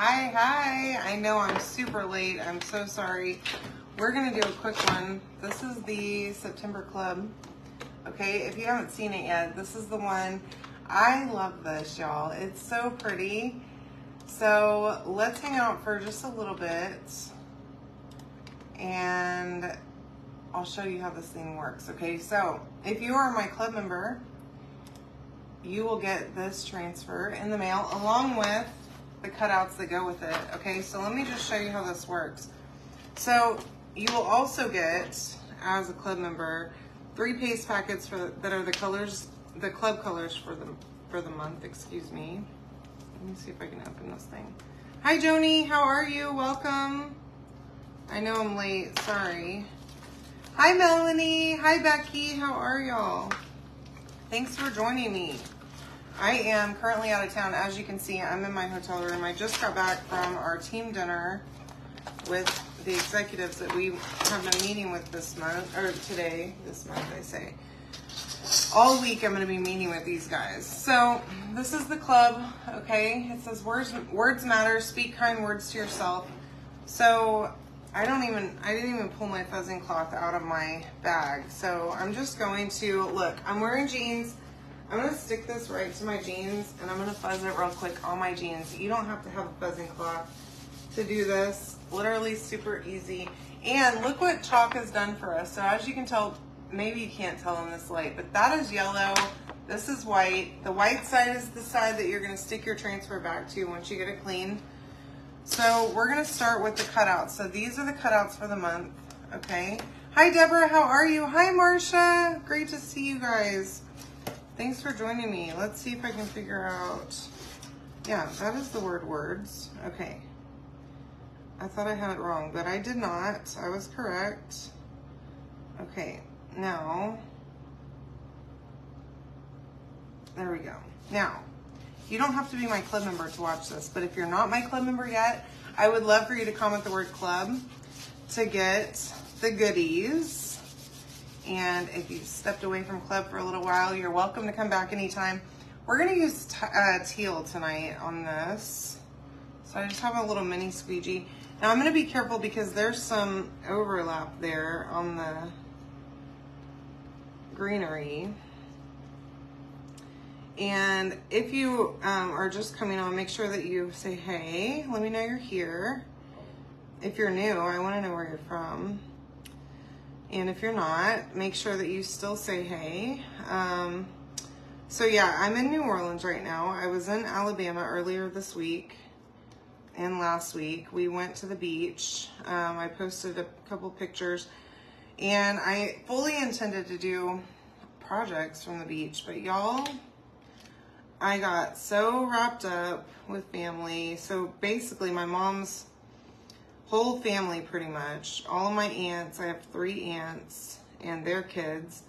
Hi. I know I'm super late. I'm so sorry. We're going to do a quick one. This is the September Club. Okay, if you haven't seen it yet, this is the one. I love this, y'all. It's so pretty. So let's hang out for just a little bit and I'll show you how this thing works. Okay, so if you are my club member, you will get this transfer in the mail along with the cutouts that go with it. Okay, so let me just show you how this works. So you will also get, as a club member, 3 paste packets that are the club colors for the month. Excuse me. Let me see if I can open this thing. Hi Joni, how are you? Welcome. I know I'm late. Sorry. Hi Melanie. Hi Becky. How are y'all? Thanks for joining me. I am currently out of town. As you can see, I'm in my hotel room. I just got back from our team dinner with the executives that we have been meeting with this month, or today, this month I say. All week I'm going to be meeting with these guys. So this is the club, okay? It says words matter, speak kind words to yourself. So I didn't even pull my fuzzing cloth out of my bag. So I'm just going to, look, I'm wearing jeans. I'm going to stick this right to my jeans and I'm going to fuzz it real quick on my jeans. You don't have to have a fuzzing cloth to do this. Literally super easy. And look what chalk has done for us. So as you can tell, maybe you can't tell in this light, but that is yellow. This is white. The white side is the side that you're going to stick your transfer back to once you get it cleaned. So we're going to start with the cutouts. So these are the cutouts for the month. Okay. Hi Deborah, how are you? Hi Marcia. Great to see you guys. Thanks for joining me. Let's see if I can figure out. Yeah, that is the word words. Okay. I thought I had it wrong, but I did not. I was correct. Okay, now, there we go. Now, you don't have to be my club member to watch this, but if you're not my club member yet, I would love for you to comment the word club to get the goodies. And if you stepped away from club for a little while, you're welcome to come back anytime. We're gonna use teal tonight on this. So I just have a little mini squeegee. Now I'm gonna be careful because there's some overlap there on the greenery. And if you are just coming on, make sure that you say, hey, let me know you're here. If you're new, I wanna know where you're from. And if you're not, make sure that you still say hey. So yeah, I'm in New Orleans right now. I was in Alabama earlier this week and last week. We went to the beach. I posted a couple pictures and I fully intended to do projects from the beach, but y'all, I got so wrapped up with family. So basically my mom's whole family, pretty much, all of my aunts, I have 3 aunts and their kids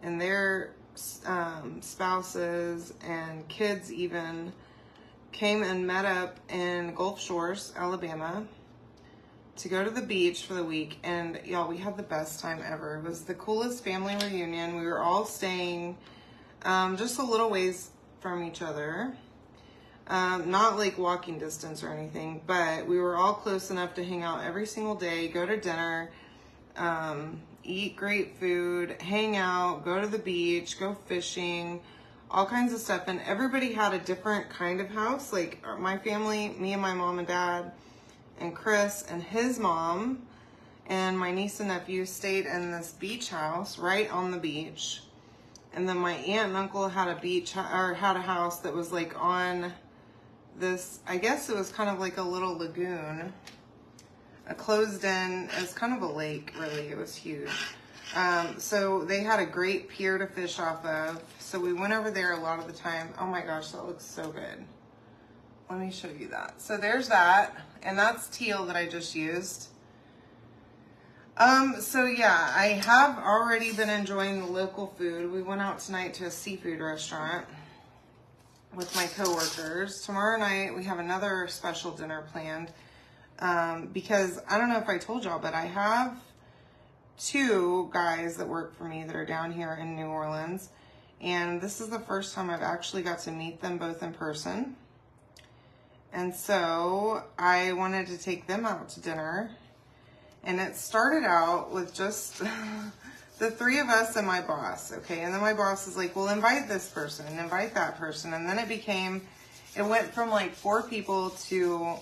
and their spouses and kids even came and met up in Gulf Shores, Alabama to go to the beach for the week. And y'all, we had the best time ever. It was the coolest family reunion. We were all staying just a little ways from each other. Not like walking distance or anything, but we were all close enough to hang out every single day, go to dinner, eat great food, hang out, go to the beach, go fishing, all kinds of stuff. And everybody had a different kind of house. Like my family, me and my mom and dad and Chris and his mom and my niece and nephew stayed in this beach house right on the beach. And then my aunt and uncle had a house that was like on this, I guess it was kind of like a little lagoon, a closed in, it was kind of a lake, really. It was huge. So they had a great pier to fish off of. So we went over there a lot of the time. Oh my gosh, that looks so good. Let me show you that. So there's that, and that's teal that I just used. So yeah, I have already been enjoying the local food. We went out tonight to a seafood restaurant with my coworkers. Tomorrow night we have another special dinner planned because I don't know if I told y'all, but I have 2 guys that work for me that are down here in New Orleans, and this is the first time I've actually got to meet them both in person. And so I wanted to take them out to dinner. And it started out with just the three of us and my boss, okay? And then my boss is like, well, invite this person and invite that person. And then it went from like 4 people to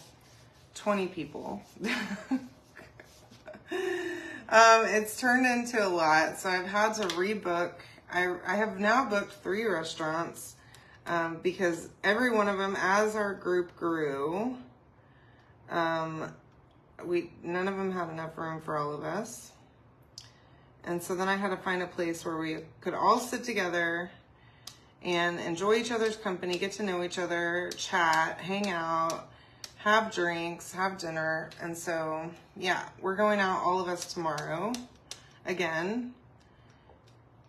20 people. It's turned into a lot. So I've had to rebook. I have now booked 3 restaurants because every one of them, as our group grew, none of them had enough room for all of us. And so then I had to find a place where we could all sit together and enjoy each other's company, get to know each other, chat, hang out, have drinks, have dinner. And so, yeah, we're going out, all of us, tomorrow again.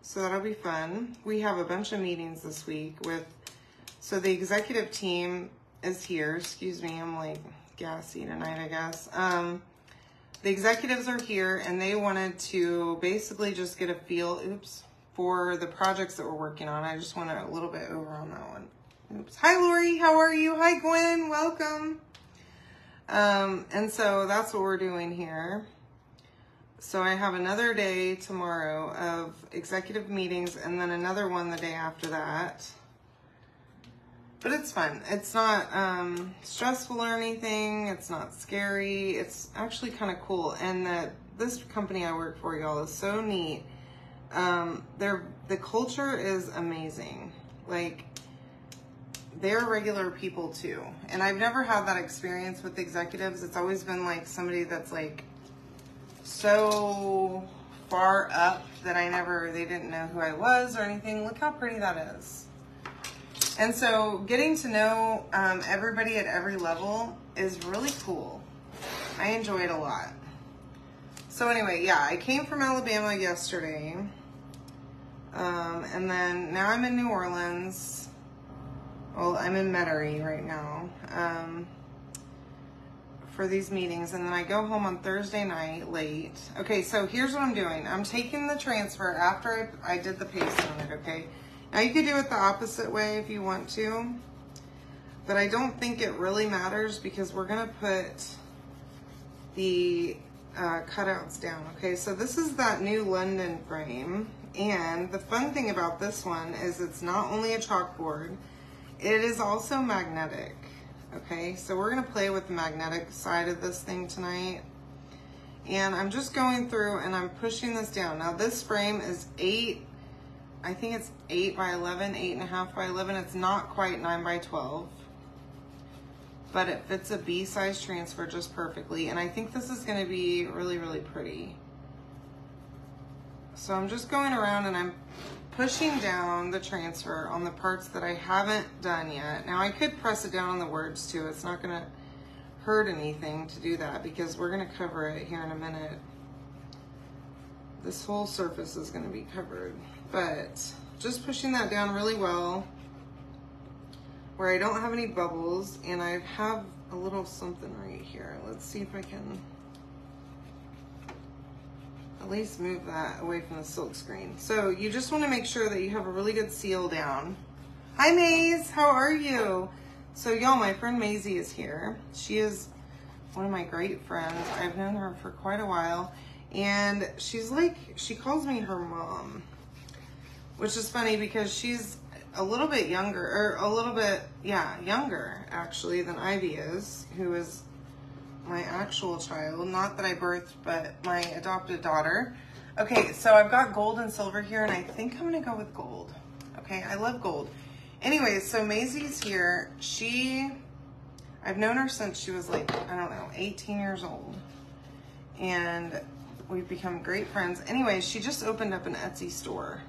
So that'll be fun. We have a bunch of meetings this week so the executive team is here. Excuse me, I'm like gassy tonight, I guess. The executives are here and they wanted to basically just get a feel, for the projects that we're working on. I just went a little bit over on that one. Oops. Hi, Lori. How are you? Hi, Gwen. Welcome. And so that's what we're doing here. So I have another day tomorrow of executive meetings and then another one the day after that. But it's fun. It's not stressful or anything. It's not scary. It's actually kind of cool. And this company I work for, y'all, is so neat. The culture is amazing. Like, they're regular people too. And I've never had that experience with executives. It's always been like somebody that's like so far up that they didn't know who I was or anything. Look how pretty that is. And so getting to know everybody at every level is really cool. I enjoy it a lot. So anyway, yeah, I came from Alabama yesterday. And then now I'm in New Orleans. Well, I'm in Metairie right now for these meetings. And then I go home on Thursday night late. Okay, so here's what I'm doing. I'm taking the transfer after I did the paste on it, okay? Now you could do it the opposite way if you want to, but I don't think it really matters because we're gonna put the cutouts down, okay? So this is that new London frame, and the fun thing about this one is it's not only a chalkboard, it is also magnetic, okay? So we're gonna play with the magnetic side of this thing tonight. And I'm just going through and I'm pushing this down. Now this frame is 8 by 11, 8.5 by 11. It's not quite 9 by 12, but it fits a B-size transfer just perfectly. And I think this is gonna be really, really pretty. So I'm just going around and I'm pushing down the transfer on the parts that I haven't done yet. Now I could press it down on the words too. It's not gonna hurt anything to do that because we're gonna cover it here in a minute. This whole surface is gonna be covered, but just pushing that down really well where I don't have any bubbles, and I have a little something right here. Let's see if I can at least move that away from the silk screen. So you just want to make sure that you have a really good seal down. Hi Maze, how are you? So y'all, my friend Maisie is here. She is one of my great friends. I've known her for quite a while, and she's like, she calls me her mom, which is funny because she's a little bit younger, or a little bit, younger actually than Ivy is, who is my actual child, not that I birthed, but my adopted daughter. Okay, so I've got gold and silver here, and I think I'm gonna go with gold. Okay, I love gold. Anyways, so Maisie's here. I've known her since she was like, I don't know, 18 years old. And we've become great friends. Anyways, she just opened up an Etsy store.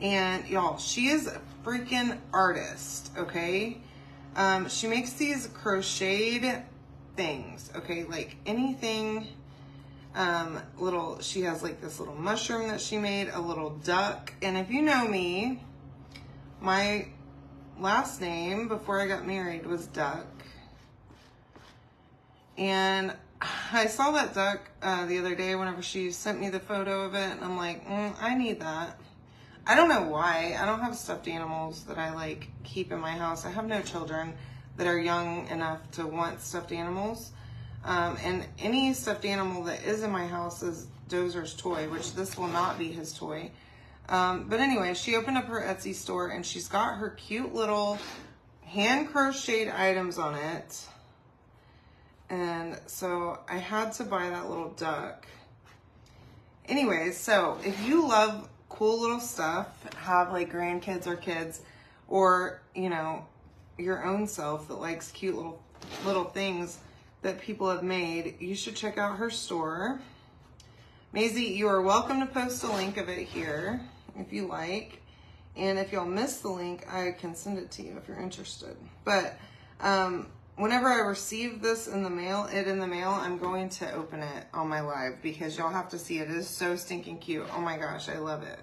And y'all, she is a freaking artist, okay? She makes these crocheted things, okay? Like anything she has like this little mushroom that she made, a little duck. And if you know me, my last name before I got married was Duck. And I saw that duck the other day whenever she sent me the photo of it, and I'm like, I need that. I don't know why. I don't have stuffed animals that I like keep in my house. I have no children. that are young enough to want stuffed animals. And any stuffed animal that is in my house is Dozer's toy, which this will not be his toy. But anyway, she opened up her Etsy store and she's got her cute little hand crocheted items on it. And so I had to buy that little duck. Anyway, so if you love cool little stuff, have like grandkids or kids, or, you know, your own self that likes cute little things that people have made, you should check out her store. Maisie, you are welcome to post a link of it here if you like. And if y'all miss the link, I can send it to you if you're interested. But whenever I receive this in the mail, I'm going to open it on my live because y'all have to see it. It is so stinking cute. Oh my gosh, I love it.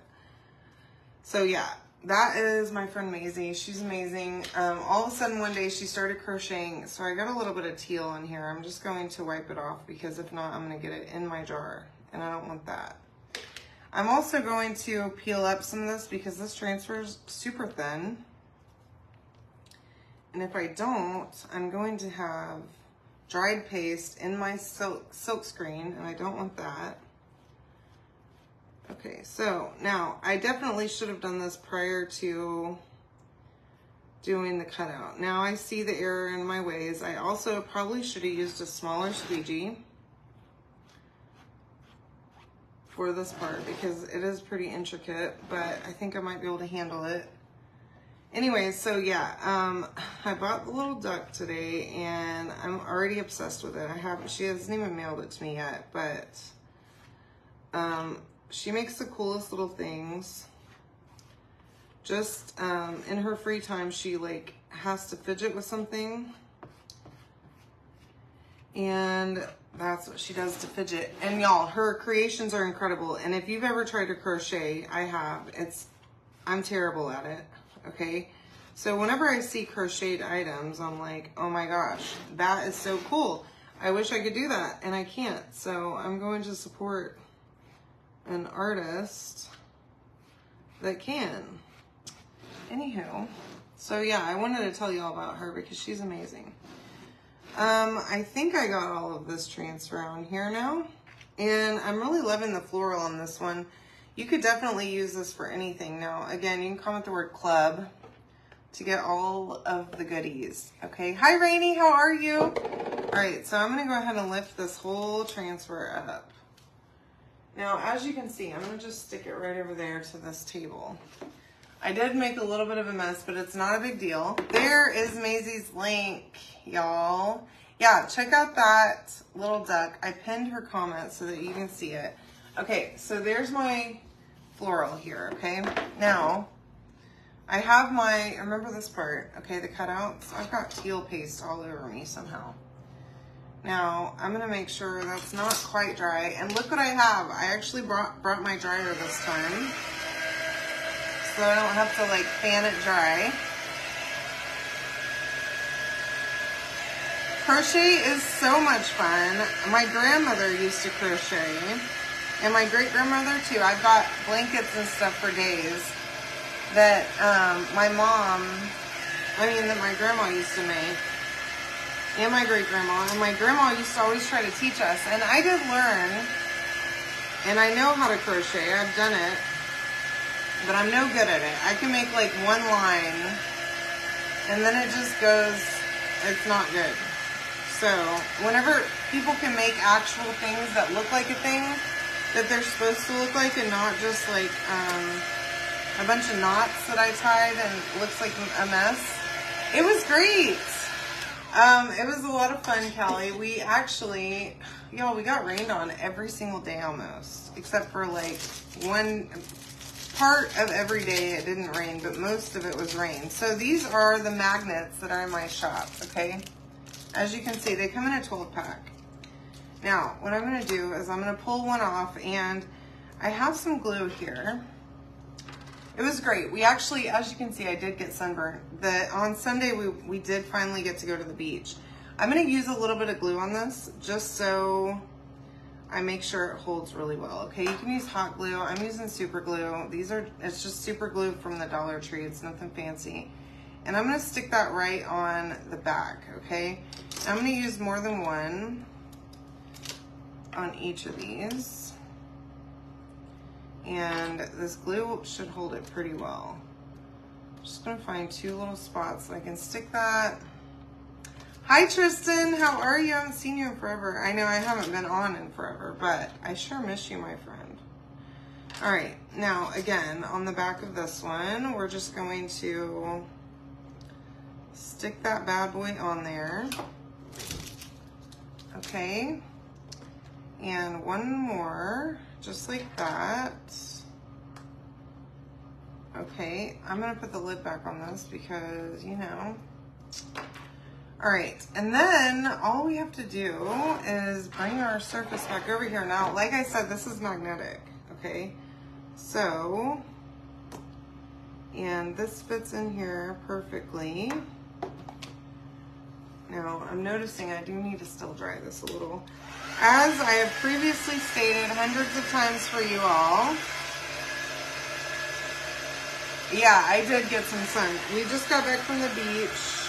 So yeah, that is my friend Maisie. She's amazing. All of a sudden one day she started crocheting. So I got a little bit of teal on here. I'm just going to wipe it off because if not, I'm going to get it in my jar. And I don't want that. I'm also going to peel up some of this because this transfer is super thin. And if I don't, I'm going to have dried paste in my silk screen, and I don't want that. Okay, so now I definitely should have done this prior to doing the cutout. Now I see the error in my ways. I also probably should have used a smaller squeegee for this part because it is pretty intricate, but I think I might be able to handle it. Anyway, so yeah, I bought the little duck today and I'm already obsessed with it. She hasn't even mailed it to me yet, but she makes the coolest little things. Just in her free time, she like has to fidget with something. And that's what she does to fidget. And y'all, her creations are incredible. And if you've ever tried to crochet, I have. I'm terrible at it. Okay, so whenever I see crocheted items, I'm like, oh my gosh, that is so cool. I wish I could do that, and I can't. So I'm going to support an artist that can. Anywho, so yeah, I wanted to tell you all about her because she's amazing. I think I got all of this transfer on here now, and I'm really loving the floral on this one. You could definitely use this for anything. Now, again, you can comment the word club to get all of the goodies. Okay. Hi, Rainy. How are you? All right. So I'm going to go ahead and lift this whole transfer up. Now, as you can see, I'm going to just stick it right over there to this table. I did make a little bit of a mess, but it's not a big deal. There is Maisie's link, y'all. Yeah, check out that little duck. I pinned her comment so that you can see it. Okay, so there's my floral here, okay? Now, I have my, remember this part, okay, the cutouts? I've got teal paste all over me somehow. Now, I'm gonna make sure that's not quite dry. And look what I have. I actually brought my dryer this time, so I don't have to like fan it dry. Crochet is so much fun. My grandmother used to crochet, and my great-grandmother too. I've got blankets and stuff for days that that my grandma used to make, and my great-grandma, and my grandma used to always try to teach us. And I did learn, and I know how to crochet. I've done it, but I'm no good at it. I can make like one line, and then it just goes, it's not good. So whenever people can make actual things that look like a thing that they're supposed to look like, and not just like a bunch of knots that I tied and it looks like a mess, it was great. It was a lot of fun, Callie. We actually, y'all, we got rained on every single day almost, except for like one part of every day it didn't rain, but most of it was rain. So these are the magnets that are in my shop, okay? As you can see, they come in a 12-pack. Now, what I'm going to do is I'm going to pull one off, and I have some glue here. It was great. We actually, as you can see, I did get sunburned. On Sunday, we did finally get to go to the beach. I'm going to use a little bit of glue on this just so I make sure it holds really well. Okay, you can use hot glue. I'm using super glue. It's just super glue from the Dollar Tree. It's nothing fancy. And I'm gonna stick that right on the back, okay? I'm gonna use more than one on each of these. And this glue should hold it pretty well. Just gonna find 2 little spots so I can stick that. Hi Tristan, how are you? I haven't seen you in forever. I know I haven't been on in forever, but I sure miss you, my friend. All right, now again, on the back of this one, we're just going to stick that bad boy on there. Okay, and one more, just like that. Okay, I'm gonna put the lid back on this because, you know. All right, and then all we have to do is bring our surface back over here. Now, like I said, this is magnetic, okay? So, and this fits in here perfectly. Now, I'm noticing I do need to still dry this a little. As I have previously stated hundreds of times for you all, yeah, I did get some sun. We just got back from the beach.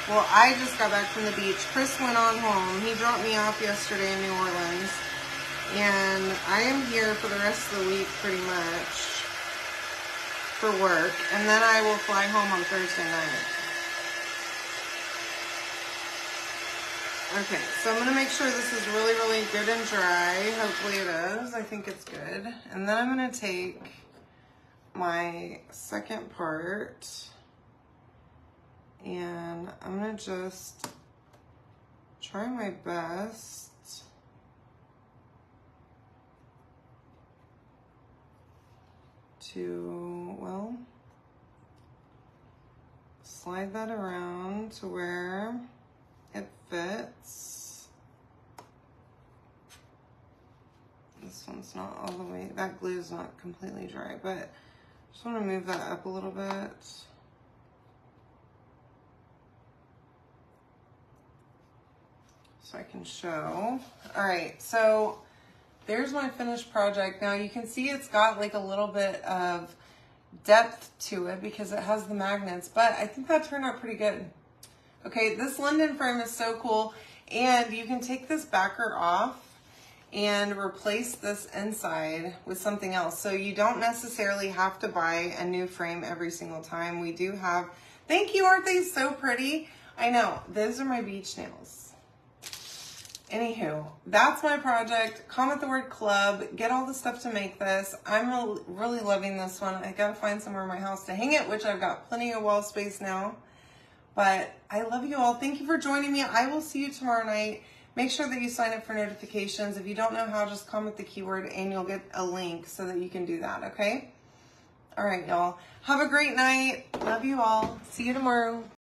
Well, I just got back from the beach. Chris went on home. He dropped me off yesterday in New Orleans. And I am here for the rest of the week pretty much for work. And then I will fly home on Thursday night. Okay, so I'm gonna make sure this is really, really good and dry. Hopefully it is. I think it's good. And then I'm gonna take my second part and I'm gonna just try my best to, well, slide that around to where it fits. This one's not all the way, that glue is not completely dry, but just want to move that up a little bit. So I can show. All right, so there's my finished project. Now you can see it's got like a little bit of depth to it because it has the magnets, but I think that turned out pretty good. Okay, this linden frame is so cool, and you can take this backer off and replace this inside with something else. So you don't necessarily have to buy a new frame every single time. We do have, thank you, aren't they so pretty? I know, those are my beach nails. Anywho, that's my project. Comment the word club, get all the stuff to make this. I'm really loving this one. I gotta find somewhere in my house to hang it, which I've got plenty of wall space now. But I love you all. Thank you for joining me. I will see you tomorrow night. Make sure that you sign up for notifications. If you don't know how, just comment the keyword and you'll get a link so that you can do that, okay? All right, y'all. Have a great night. Love you all. See you tomorrow.